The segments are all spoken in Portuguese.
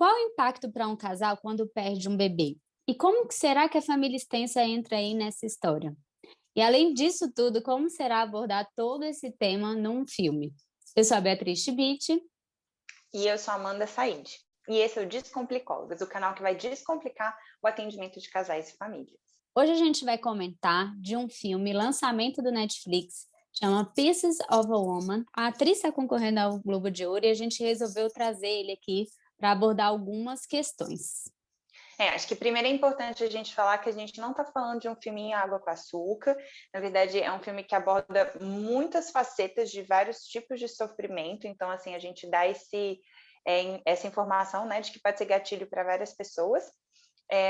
Qual o impacto para um casal quando perde um bebê? E como que será que a família extensa entra aí nessa história? E além disso tudo, como será abordar todo esse tema num filme? Eu sou a Beatriz Schmidt. E eu sou a Amanda Said. E esse é o Descomplicólogas, o canal que vai descomplicar o atendimento de casais e famílias. Hoje a gente vai comentar de um filme, lançamento do Netflix, chama Pieces of a Woman. A atriz está concorrendo ao Globo de Ouro e a gente resolveu trazer ele aqui para abordar algumas questões. Acho que primeiro é importante a gente falar que a gente não está falando de um filme em água com açúcar. Na verdade, é um filme que aborda muitas facetas de vários tipos de sofrimento. Então, assim, a gente dá essa informação, né, de que pode ser gatilho para várias pessoas.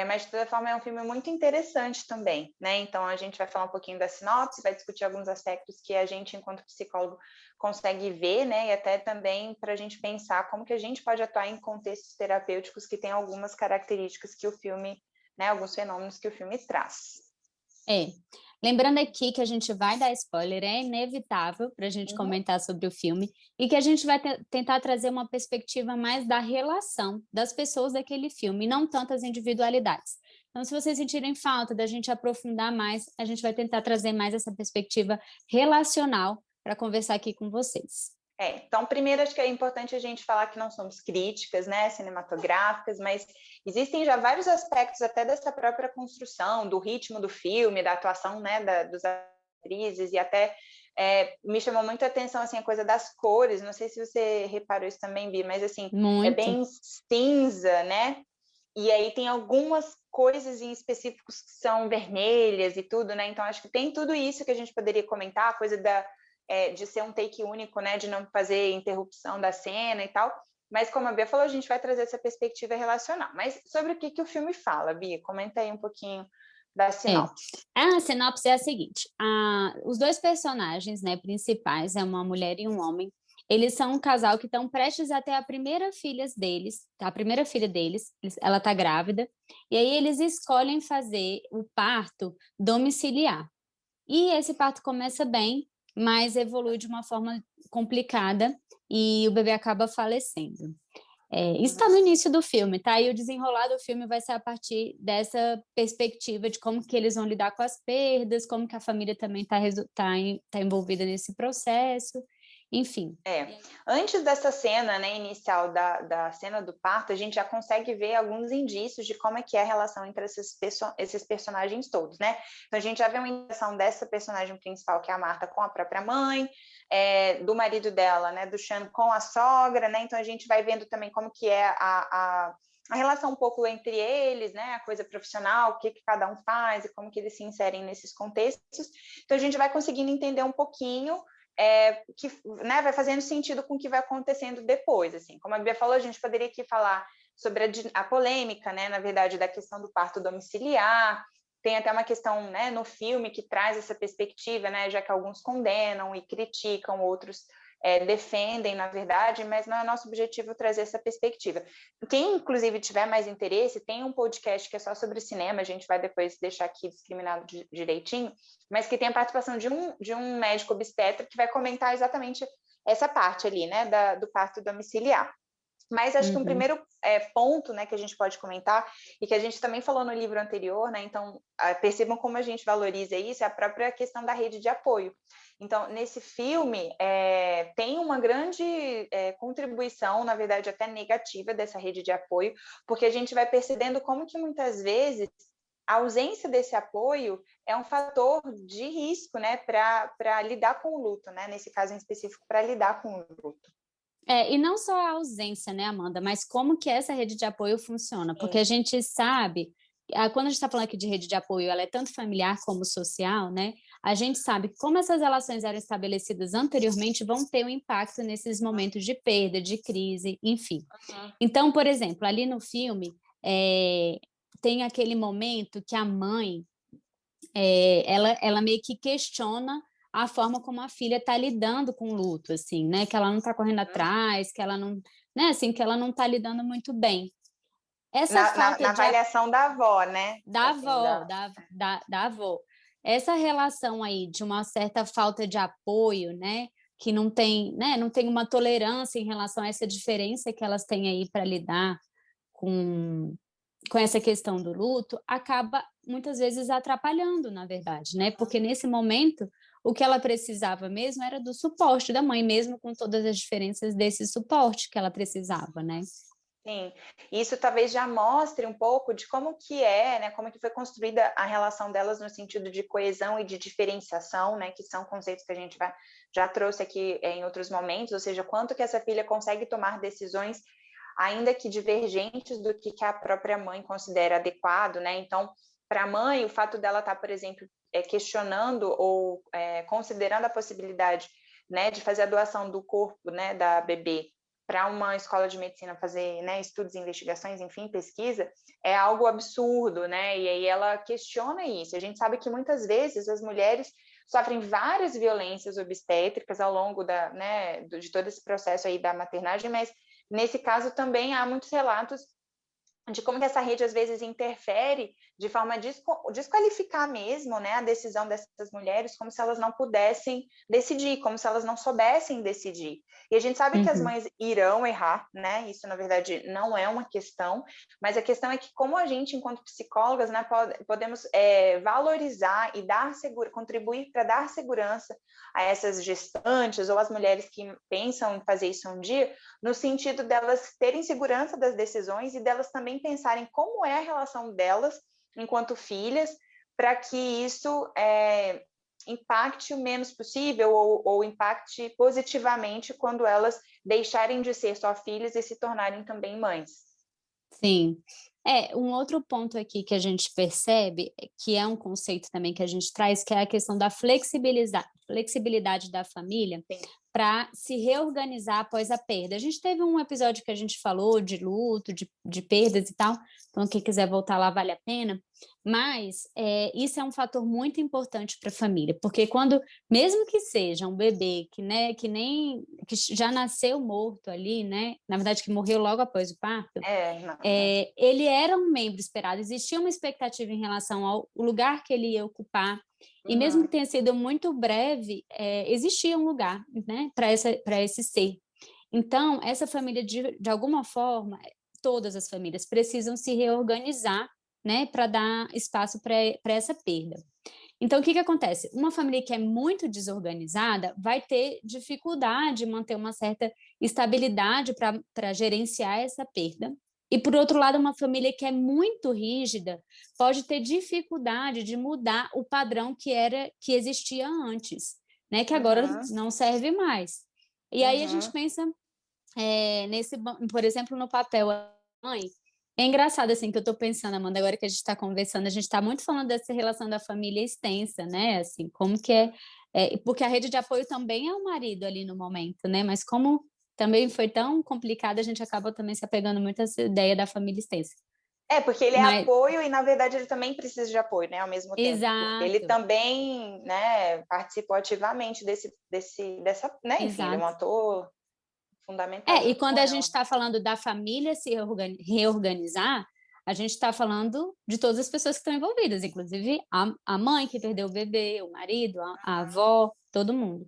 Mas, de toda forma, é um filme muito interessante também, né? Então, a gente vai falar um pouquinho da sinopse, vai discutir alguns aspectos que a gente, enquanto psicólogo, consegue ver, né? E até também para a gente pensar como que a gente pode atuar em contextos terapêuticos que têm algumas características que o filme, né? Alguns fenômenos que o filme traz. Lembrando aqui que a gente vai dar spoiler, é inevitável para a gente comentar sobre o filme e que a gente vai tentar trazer uma perspectiva mais da relação das pessoas daquele filme, e não tanto as individualidades. Então, se vocês sentirem falta da gente aprofundar mais, a gente vai tentar trazer mais essa perspectiva relacional para conversar aqui com vocês. Então, primeiro, acho que é importante a gente falar que não somos críticas, né, cinematográficas, mas existem já vários aspectos até dessa própria construção, do ritmo do filme, da atuação, né, dos atrizes, e até me chamou muito a atenção, assim, a coisa das cores, não sei se você reparou isso também, Bi, mas, assim, Muito. É bem cinza, né, e aí tem algumas coisas em específicos que são vermelhas e tudo, né, então acho que tem tudo isso que a gente poderia comentar, a coisa de ser um take único, né, de não fazer interrupção da cena e tal, mas como a Bia falou, a gente vai trazer essa perspectiva relacional. Mas sobre o que o filme fala, Bia? Comenta aí um pouquinho da sinopse. A sinopse é a seguinte, os dois personagens, né, principais, é uma mulher e um homem, eles são um casal que estão prestes a ter a primeira filha deles, ela está grávida, e aí eles escolhem fazer o parto domiciliar. E esse parto começa bem, mas evolui de uma forma complicada e o bebê acaba falecendo. Isso está no início do filme, tá? E o desenrolar do filme vai ser a partir dessa perspectiva de como que eles vão lidar com as perdas, como que a família também tá envolvida nesse processo, enfim. Antes dessa cena, né, inicial da cena do parto, a gente já consegue ver alguns indícios de como é que é a relação entre esses personagens todos, né? Então, a gente já vê uma interação dessa personagem principal, que é a Marta, com a própria mãe, do marido dela, né, do Sean, com a sogra, né? Então, a gente vai vendo também como que é a relação um pouco entre eles, né, a coisa profissional, o que cada um faz e como que eles se inserem nesses contextos. Então, a gente vai conseguindo entender um pouquinho que, né, vai fazendo sentido com o que vai acontecendo depois, assim. Como a Bia falou, a gente poderia aqui falar sobre a polêmica, né, na verdade, da questão do parto domiciliar. Tem até uma questão, né, no filme que traz essa perspectiva, né, já que alguns condenam e criticam, outros defendem, na verdade, mas não é nosso objetivo trazer essa perspectiva. Quem, inclusive, tiver mais interesse, tem um podcast que é só sobre cinema, a gente vai depois deixar aqui discriminado direitinho, mas que tem a participação de um médico obstetra que vai comentar exatamente essa parte ali, né, do parto domiciliar. Mas acho que um primeiro ponto, né, que a gente pode comentar, e que a gente também falou no livro anterior, né, então percebam como a gente valoriza isso, é a própria questão da rede de apoio. Então, nesse filme, tem uma grande contribuição, na verdade até negativa, dessa rede de apoio, porque a gente vai percebendo como que muitas vezes a ausência desse apoio é um fator de risco, né, para lidar com o luto, né, nesse caso em específico, para lidar com o luto. E não só a ausência, né, Amanda, mas como que essa rede de apoio funciona, porque a gente sabe, quando a gente está falando aqui de rede de apoio, ela é tanto familiar como social, né, a gente sabe que como essas relações eram estabelecidas anteriormente, vão ter um impacto nesses momentos de perda, de crise, enfim. Então, por exemplo, ali no filme, tem aquele momento que a mãe, ela meio que questiona a forma como a filha está lidando com o luto, assim, né? Que ela não está correndo atrás, que ela não, né? Assim, que ela não está lidando muito bem. Essa falta Na avaliação da avó, né? Da assim, avó, da avó. Essa relação aí de uma certa falta de apoio, né? Que não tem, né? Não tem uma tolerância em relação a essa diferença que elas têm aí para lidar com essa questão do luto, acaba muitas vezes atrapalhando, na verdade, né? Porque nesse momento, o que ela precisava mesmo era do suporte da mãe, mesmo com todas as diferenças desse suporte que ela precisava, né? Sim, isso talvez já mostre um pouco de como que é, né, como que foi construída a relação delas no sentido de coesão e de diferenciação, né, que são conceitos que a gente já trouxe aqui em outros momentos, ou seja, quanto que essa filha consegue tomar decisões ainda que divergentes do que a própria mãe considera adequado, né? Então, para a mãe, o fato dela estar, por exemplo, questionando ou considerando a possibilidade, né, de fazer a doação do corpo, né, da bebê para uma escola de medicina fazer, né, estudos, investigações, enfim, pesquisa, é algo absurdo, né? E aí ela questiona isso. A gente sabe que muitas vezes as mulheres sofrem várias violências obstétricas ao longo de todo esse processo aí da maternagem, mas nesse caso também há muitos relatos de como que essa rede às vezes interfere de forma a desqualificar mesmo, né, a decisão dessas mulheres, como se elas não pudessem decidir, como se elas não soubessem decidir. E a gente sabe que as mães irão errar, né? Isso na verdade não é uma questão, mas a questão é que como a gente, enquanto psicólogas, né, podemos valorizar e contribuir para dar segurança a essas gestantes ou as mulheres que pensam em fazer isso um dia, no sentido delas terem segurança das decisões e delas também pensarem como é a relação delas enquanto filhas, para que isso impacte o menos possível ou impacte positivamente quando elas deixarem de ser só filhas e se tornarem também mães. Sim. Um outro ponto aqui que a gente percebe, que é um conceito também que a gente traz, que é a questão da flexibilidade da família para se reorganizar após a perda. A gente teve um episódio que a gente falou de luto, de perdas e tal, então quem quiser voltar lá vale a pena, mas isso é um fator muito importante para a família, porque quando, mesmo que seja um bebê que já nasceu morto ali, né, na verdade que morreu logo após o parto, ele era um membro esperado, existia uma expectativa em relação ao lugar que ele ia ocupar, e mesmo que tenha sido muito breve, existia um lugar, né, para esse ser. Então, essa família, de alguma forma, todas as famílias precisam se reorganizar, né, para dar espaço para essa perda. Então, o que acontece? Uma família que é muito desorganizada vai ter dificuldade em manter uma certa estabilidade para gerenciar essa perda. E, por outro lado, uma família que é muito rígida pode ter dificuldade de mudar o padrão que existia antes, né? Que agora não serve mais. E aí a gente pensa por exemplo, no papel mãe. É engraçado, assim, que eu estou pensando, Amanda, agora que a gente está conversando, a gente está muito falando dessa relação da família extensa, né? Assim, como que porque a rede de apoio também é o marido ali no momento, né? Mas como também foi tão complicado, a gente acaba também se apegando muito a essa ideia da família extensa. Porque ele é apoio e, na verdade, ele também precisa de apoio, né, ao mesmo tempo. Exato. Porque ele também, né, participou ativamente dessa, né, enfim, ele é um ator fundamental. E quando a gente está falando da família se reorganizar, a gente está falando de todas as pessoas que estão envolvidas, inclusive a mãe que perdeu o bebê, o marido, a avó, todo mundo.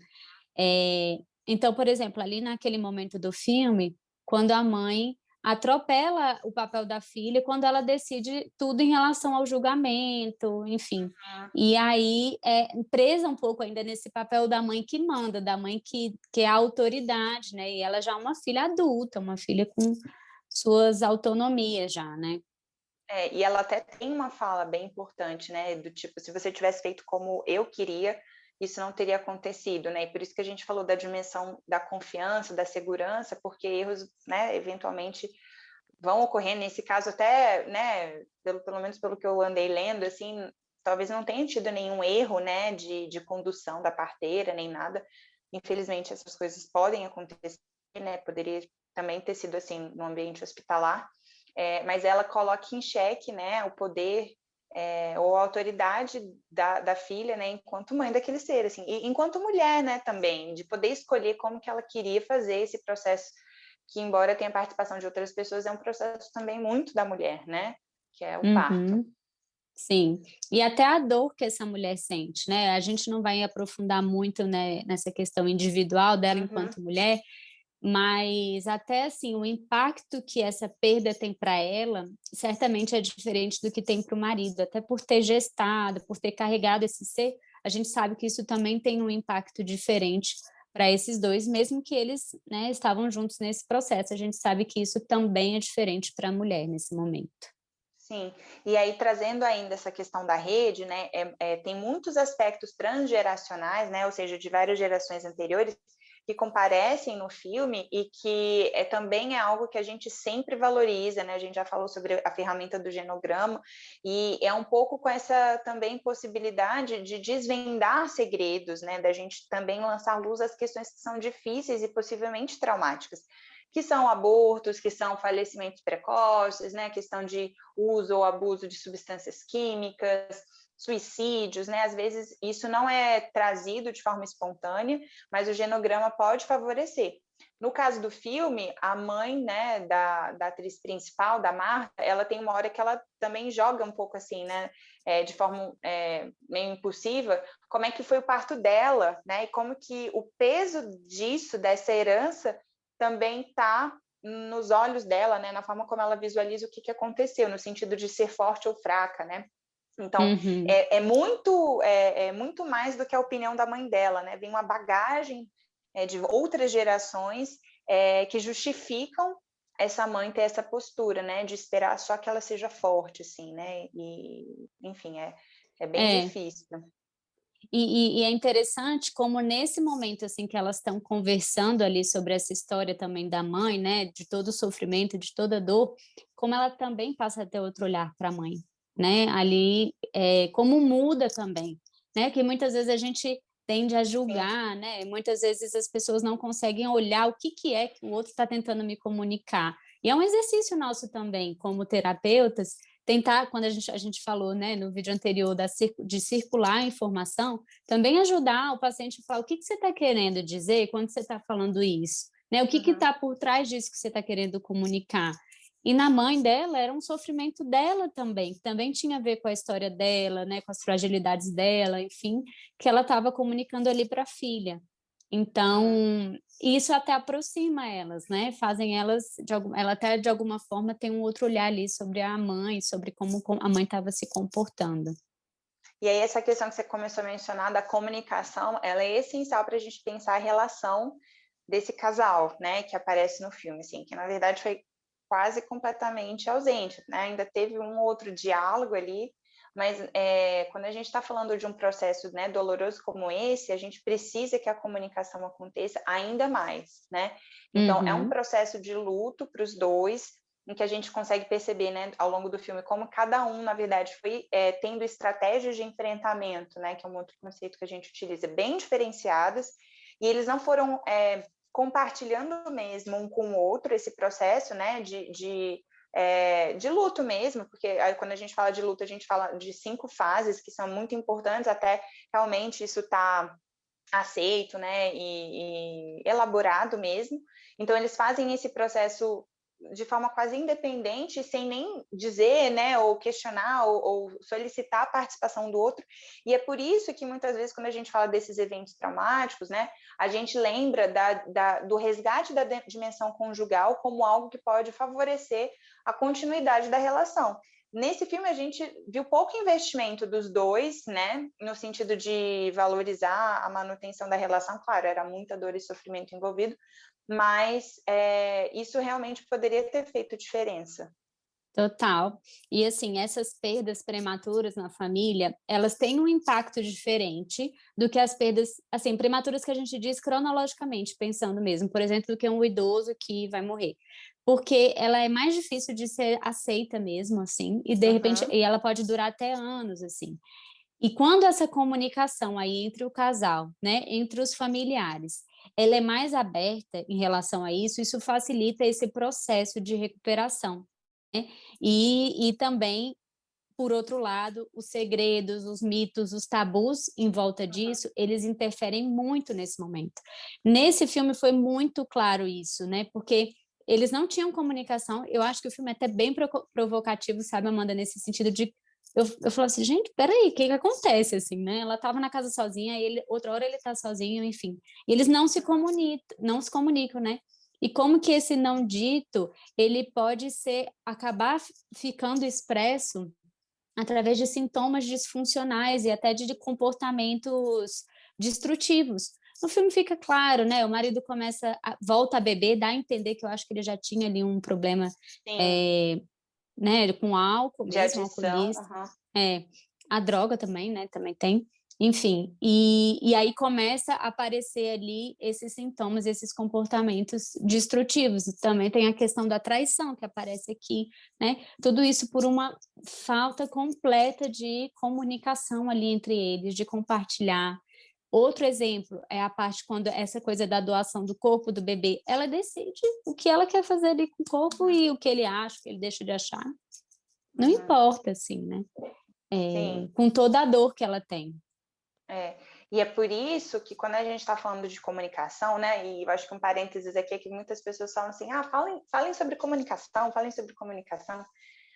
Então, por exemplo, ali naquele momento do filme, quando a mãe atropela o papel da filha, quando ela decide tudo em relação ao julgamento, enfim. E aí presa um pouco ainda nesse papel da mãe que manda, da mãe que é a autoridade, né? E ela já é uma filha adulta, uma filha com suas autonomias já, né? E ela até tem uma fala bem importante, né? Do tipo, se você tivesse feito como eu queria, isso não teria acontecido, né? E por isso que a gente falou da dimensão da confiança, da segurança, porque erros, né, eventualmente vão ocorrer. Nesse caso até, né, pelo menos pelo que eu andei lendo, assim, talvez não tenha tido nenhum erro, né, de condução da parteira, nem nada. Infelizmente, essas coisas podem acontecer, né? Poderia também ter sido assim no ambiente hospitalar, mas ela coloca em xeque, né, o poder ou a autoridade da filha, né, enquanto mãe daquele ser, assim, e enquanto mulher, né, também, de poder escolher como que ela queria fazer esse processo, que embora tenha participação de outras pessoas, é um processo também muito da mulher, né, que é o parto. Sim, e até a dor que essa mulher sente, né? A gente não vai aprofundar muito, né, nessa questão individual dela enquanto mulher, mas até assim, o impacto que essa perda tem para ela, certamente é diferente do que tem para o marido, até por ter gestado, por ter carregado esse ser, a gente sabe que isso também tem um impacto diferente para esses dois, mesmo que eles, né, estavam juntos nesse processo, a gente sabe que isso também é diferente para a mulher nesse momento. Sim, e aí trazendo ainda essa questão da rede, né, tem muitos aspectos transgeracionais, né, ou seja, de várias gerações anteriores, que comparecem no filme e que também é algo que a gente sempre valoriza, né, a gente já falou sobre a ferramenta do genograma, e é um pouco com essa também possibilidade de desvendar segredos, né, da gente também lançar luz às questões que são difíceis e possivelmente traumáticas, que são abortos, que são falecimentos precoces, né, questão de uso ou abuso de substâncias químicas, suicídios, né? Às vezes isso não é trazido de forma espontânea, mas o genograma pode favorecer. No caso do filme, a mãe, né, da atriz principal, da Marta, ela tem uma hora que ela também joga um pouco assim, né, de forma meio impulsiva, como é que foi o parto dela, né, e como que o peso disso, dessa herança, também está nos olhos dela, né, na forma como ela visualiza o que aconteceu, no sentido de ser forte ou fraca, né? Então, Uhum. é muito mais do que a opinião da mãe dela, né? Vem uma bagagem de outras gerações que justificam essa mãe ter essa postura, né? De esperar só que ela seja forte, assim, né? E, enfim, é bem difícil. E é interessante como nesse momento assim que elas estão conversando ali sobre essa história também da mãe, né, de todo o sofrimento, de toda a dor, como ela também passa a ter outro olhar para a mãe, né? Ali, como muda também, né? Que muitas vezes a gente tende a julgar, né? Muitas vezes as pessoas não conseguem olhar o que é que o outro está tentando me comunicar. E é um exercício nosso também, como terapeutas, tentar, quando a gente falou, né, no vídeo anterior, de circular a informação, também ajudar o paciente a falar o que você está querendo dizer quando você está falando isso, né? O que está por trás disso que você está querendo comunicar. E na mãe dela era um sofrimento dela também, que também tinha a ver com a história dela, né, com as fragilidades dela, enfim, que ela estava comunicando ali para a filha. Então, isso até aproxima elas, né? Fazem elas, ela até de alguma forma tem um outro olhar ali sobre a mãe, sobre como a mãe estava se comportando. E aí essa questão que você começou a mencionar da comunicação, ela é essencial para a gente pensar a relação desse casal, né, que aparece no filme, assim, que na verdade foi quase completamente ausente, né? Ainda teve um outro diálogo ali, mas quando a gente está falando de um processo, né, doloroso como esse, a gente precisa que a comunicação aconteça ainda mais, né? Então, é um processo de luto para os dois, em que a gente consegue perceber, né, ao longo do filme, como cada um, na verdade, foi tendo estratégias de enfrentamento, né, que é um outro conceito que a gente utiliza, bem diferenciadas, e eles não foram compartilhando mesmo um com o outro esse processo, né, de luto mesmo, porque aí, quando a gente fala de luto, a gente fala de 5 fases que são muito importantes, até realmente isso está aceito, né, e elaborado mesmo. Então, eles fazem esse processo de forma quase independente, sem nem dizer, né, ou questionar, ou solicitar a participação do outro. E é por isso que, muitas vezes, quando a gente fala desses eventos traumáticos, né, a gente lembra do resgate da dimensão conjugal como algo que pode favorecer a continuidade da relação. Nesse filme, a gente viu pouco investimento dos dois, né, no sentido de valorizar a manutenção da relação. Claro, era muita dor e sofrimento envolvido, mas isso realmente poderia ter feito diferença. Total. E assim, essas perdas prematuras na família, elas têm um impacto diferente do que as perdas, assim, prematuras que a gente diz cronologicamente, pensando mesmo, por exemplo, do que um idoso que vai morrer. Porque ela é mais difícil de ser aceita mesmo, assim, e de repente, e ela pode durar até anos, assim. E quando essa comunicação aí entre o casal, né, entre os familiares, ela é mais aberta em relação a isso facilita esse processo de recuperação, né? E também, por outro lado, os segredos, os mitos, os tabus em volta disso, eles interferem muito nesse momento. Nesse filme foi muito claro isso, né? Porque eles não tinham comunicação. Eu acho que o filme é até bem provocativo, sabe, Amanda, nesse sentido de eu falo assim, gente, peraí, o que acontece, assim, né? Ela estava na casa sozinha, outra hora ele está sozinho, enfim. E eles não se comunicam, né? e como que esse não dito, ele pode acabar ficando expresso através de sintomas disfuncionais e até de comportamentos destrutivos. No filme fica claro, né? O marido volta a beber, dá a entender que eu acho que ele já tinha ali um problema, Sim, né, com álcool de mesmo, adição. alcoolista. É, a droga também, né? Também tem. Enfim, e aí começa a aparecer ali esses sintomas, esses comportamentos destrutivos. Também tem a questão da traição que aparece aqui, né? Tudo isso por uma falta completa de comunicação ali entre eles, de compartilhar. Outro exemplo é a parte quando essa coisa da doação do corpo do bebê, ela decide o que ela quer fazer ali com o corpo e o que ele acha, o que ele deixa de achar. Não Uhum. importa, assim, né? Sim. Com toda a dor que ela tem. É, e é por isso que quando a gente está falando de comunicação, né, e eu acho que um parênteses aqui é que muitas pessoas falam assim, falem sobre comunicação, falem sobre comunicação.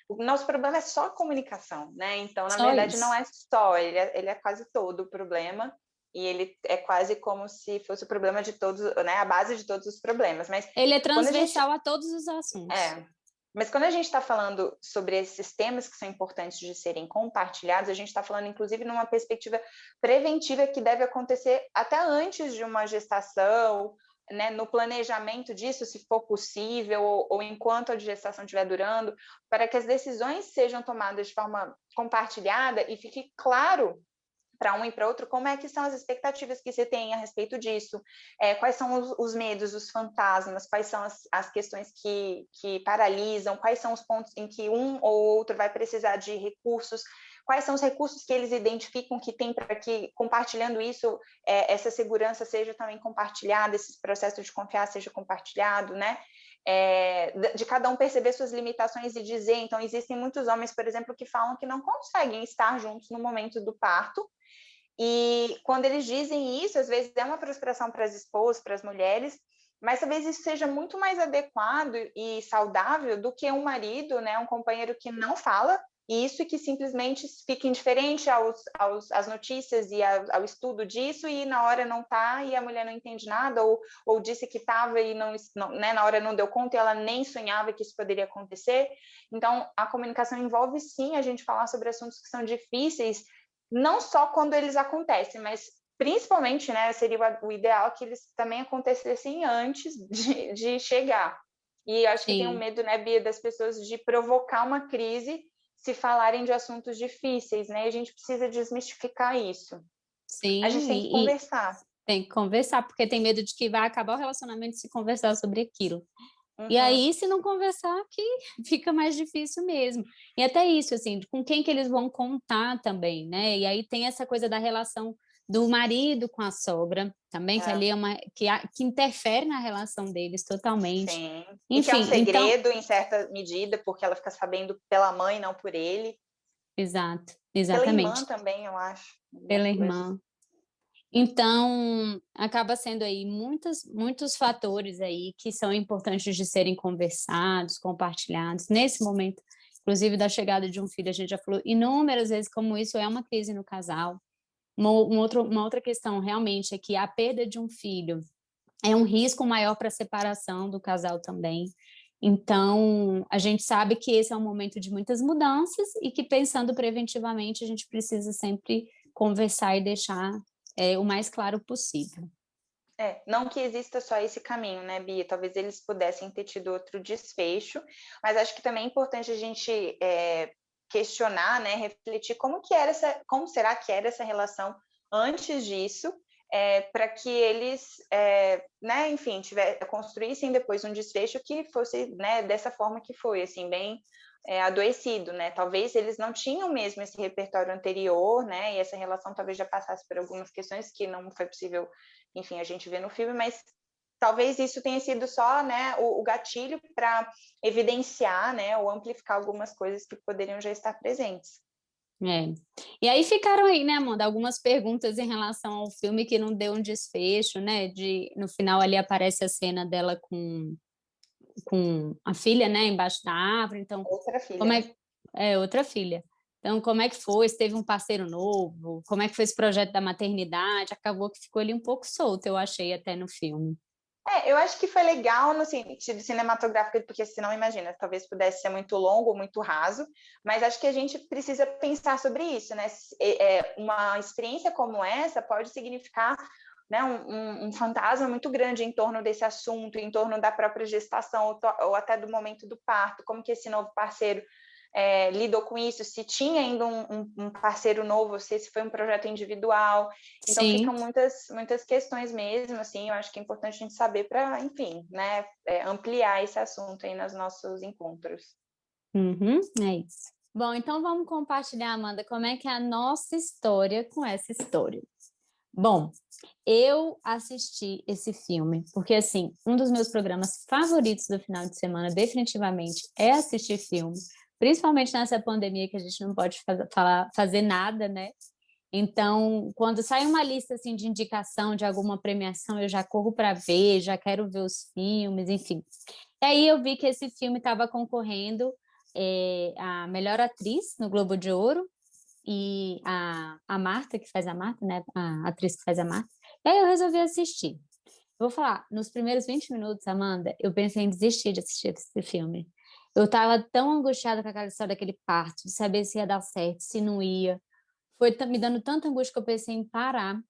O nosso problema é só a comunicação, né? Então, na Só verdade, não isso. é só, ele é quase todo o problema, e ele é quase como se fosse o problema de todos, né, a base de todos os problemas. Mas Ele é quando a gente transversal a todos os assuntos. é, mas quando a gente está falando sobre esses temas que são importantes de serem compartilhados, a gente está falando, inclusive, numa perspectiva preventiva que deve acontecer até antes de uma gestação, né, no planejamento disso, se for possível, ou enquanto a gestação estiver durando, para que as decisões sejam tomadas de forma compartilhada e fique claro para um e para outro, como é que são as expectativas que você tem a respeito disso, quais são os medos, os fantasmas, quais são as questões que paralisam, quais são os pontos em que um ou outro vai precisar de recursos, quais são os recursos que eles identificam que tem para que, compartilhando isso, essa segurança seja também compartilhada, esse processo de confiar seja compartilhado, né? De cada um perceber suas limitações e dizer. Então, existem muitos homens, por exemplo, que falam que não conseguem estar juntos no momento do parto, e quando eles dizem isso, às vezes é uma frustração para as esposas, para as mulheres, mas talvez isso seja muito mais adequado e saudável do que um marido, né, um companheiro que não fala isso e que simplesmente fica indiferente às notícias e ao estudo disso, e na hora não está e a mulher não entende nada, ou disse que estava e não, né, na hora não deu conta e ela nem sonhava que isso poderia acontecer. Então, a comunicação envolve sim a gente falar sobre assuntos que são difíceis, não só quando eles acontecem, mas principalmente, né, seria o ideal que eles também acontecessem antes de chegar. E acho que tem um Sim, medo, né, Bia, das pessoas de provocar uma crise se falarem de assuntos difíceis, né? E a gente precisa desmistificar isso. A gente sim, tem que e conversar. tem que conversar, porque tem medo de que vai acabar o relacionamento se conversar sobre aquilo. E Uhum. aí, se não conversar, que fica mais difícil mesmo. E até isso, assim, com quem que eles vão contar também, né? E aí tem essa coisa da relação do marido com a sogra, também, que ali é que interfere na relação deles totalmente. Sim. E que é um Enfim, então, segredo, em certa medida, porque ela fica sabendo pela mãe, não por ele. exato, Pela irmã exatamente, também, eu acho. pela Algumas coisas. irmã. Então, acaba sendo aí muitos fatores aí que são importantes de serem conversados, compartilhados. Nesse momento, inclusive da chegada de um filho, a gente já falou inúmeras vezes como isso é uma crise no casal. Uma outra questão realmente é que a perda de um filho é um risco maior para a separação do casal também. Então, a gente sabe que esse é um momento de muitas mudanças e que, pensando preventivamente, a gente precisa sempre conversar e deixar o mais claro possível. Não que exista só esse caminho, né, Bia? Talvez eles pudessem ter tido outro desfecho, mas acho que também é importante a gente questionar, né, refletir como será que era essa relação antes disso, para que eles, né, enfim, construíssem depois um desfecho que fosse, né, dessa forma que foi, assim, bem adoecido, né? Talvez eles não tinham mesmo esse repertório anterior, né? E essa relação talvez já passasse por algumas questões que não foi possível, enfim, a gente vê no filme, mas talvez isso tenha sido só, né, o gatilho para evidenciar, né, ou amplificar algumas coisas que poderiam já estar presentes. É. E aí ficaram aí, né, Amanda, algumas perguntas em relação ao filme que não deu um desfecho, né? No final ali aparece a cena dela com a filha, né, embaixo da árvore. Então, Outra filha, como né? outra filha. Então, como é que foi? Se teve um parceiro novo? Como é que foi esse projeto da maternidade? Acabou que ficou ali um pouco solto, eu achei até no filme. Eu acho que foi legal no sentido cinematográfico, porque senão, imagina, talvez pudesse ser muito longo, muito raso, mas acho que a gente precisa pensar sobre isso, né? Uma experiência como essa pode significar, né, um fantasma muito grande em torno desse assunto, em torno da própria gestação, ou até do momento do parto, como que esse novo parceiro lidou com isso, se tinha ainda um parceiro novo, se esse foi um projeto individual. Então, Sim. ficam muitas questões mesmo, assim, eu acho que é importante a gente saber para, enfim, né, ampliar esse assunto aí nos nossos encontros. Uhum, é isso. Bom, então vamos compartilhar, Amanda, como é que é a nossa história com essa história. Bom, eu assisti esse filme, porque assim, um dos meus programas favoritos do final de semana, definitivamente, é assistir filme, principalmente nessa pandemia que a gente não pode fazer nada, né? Então, quando sai uma lista assim de indicação de alguma premiação, eu já corro para ver, já quero ver os filmes, enfim. E aí eu vi que esse filme estava concorrendo a melhor atriz no Globo de Ouro, e a Marta, que faz a Marta, né? A atriz que faz a Marta. E aí eu resolvi assistir. Vou falar, nos primeiros 20 minutos, Amanda, eu pensei em desistir de assistir esse filme. Eu estava tão angustiada com aquela história daquele parto, de saber se ia dar certo, se não ia. Foi me dando tanta angústia que eu pensei em parar.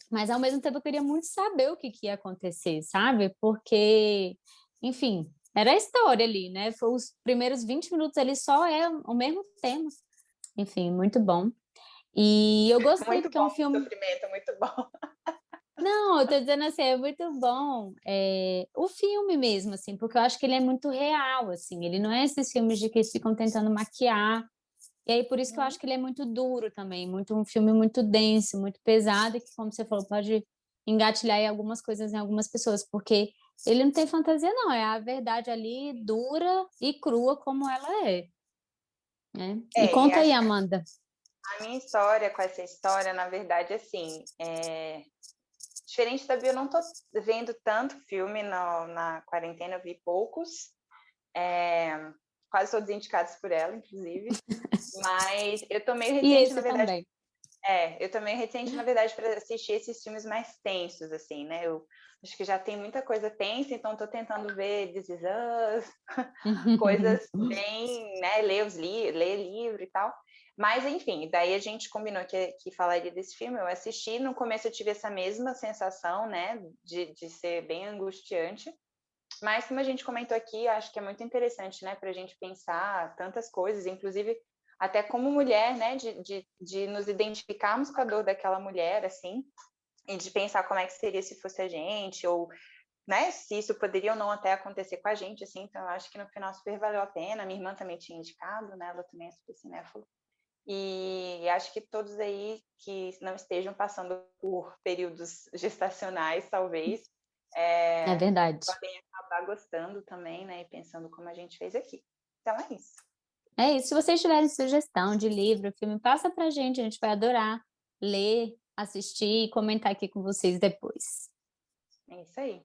Mas ao mesmo tempo eu queria muito saber o que ia acontecer, sabe? Porque, enfim, era a história ali, né? Foi os primeiros 20 minutos ali só é o mesmo tema. Enfim, muito bom. E eu gostei Muito porque é bom, um filme. sofrimento, muito bom. Não, eu tô dizendo assim, é muito bom. O filme mesmo, assim, porque eu acho que ele é muito real, assim. Ele não é esses filmes de que eles ficam tentando maquiar. E aí, por isso que eu acho que ele é muito duro também, muito um filme muito denso, muito pesado, e que, como você falou, pode engatilhar aí algumas coisas em algumas pessoas, porque ele não tem fantasia, não, é a verdade ali dura e crua como ela é, né? E E conta aí, acho que Amanda. a minha história com essa história, na verdade, assim, diferente da Bia, eu não tô vendo tanto filme na quarentena, eu vi poucos, quase todos indicados por ela, inclusive, mas eu tô meio E recente, na esse verdade, também. eu tô meio recente, na verdade, para assistir esses filmes mais tensos, assim, né, eu acho que já tem muita coisa tensa, então tô tentando ver This Is Us, coisas bem, né, ler livro e tal. Mas, enfim, daí a gente combinou que falaria desse filme, eu assisti, no começo eu tive essa mesma sensação, né, de ser bem angustiante, mas como a gente comentou aqui, eu acho que é muito interessante, né, para a gente pensar tantas coisas, inclusive até como mulher, né, de nos identificarmos com a dor daquela mulher, assim, e de pensar como é que seria se fosse a gente, ou né, se isso poderia ou não até acontecer com a gente, assim, então eu acho que no final super valeu a pena, minha irmã também tinha indicado, né, ela também é super cinéfila, e acho que todos aí que não estejam passando por períodos gestacionais, talvez, É verdade. podem acabar gostando também, né, e pensando como a gente fez aqui. Então é isso. É isso. Se vocês tiverem sugestão de livro, filme, passa pra gente vai adorar ler, assistir e comentar aqui com vocês depois. É isso aí.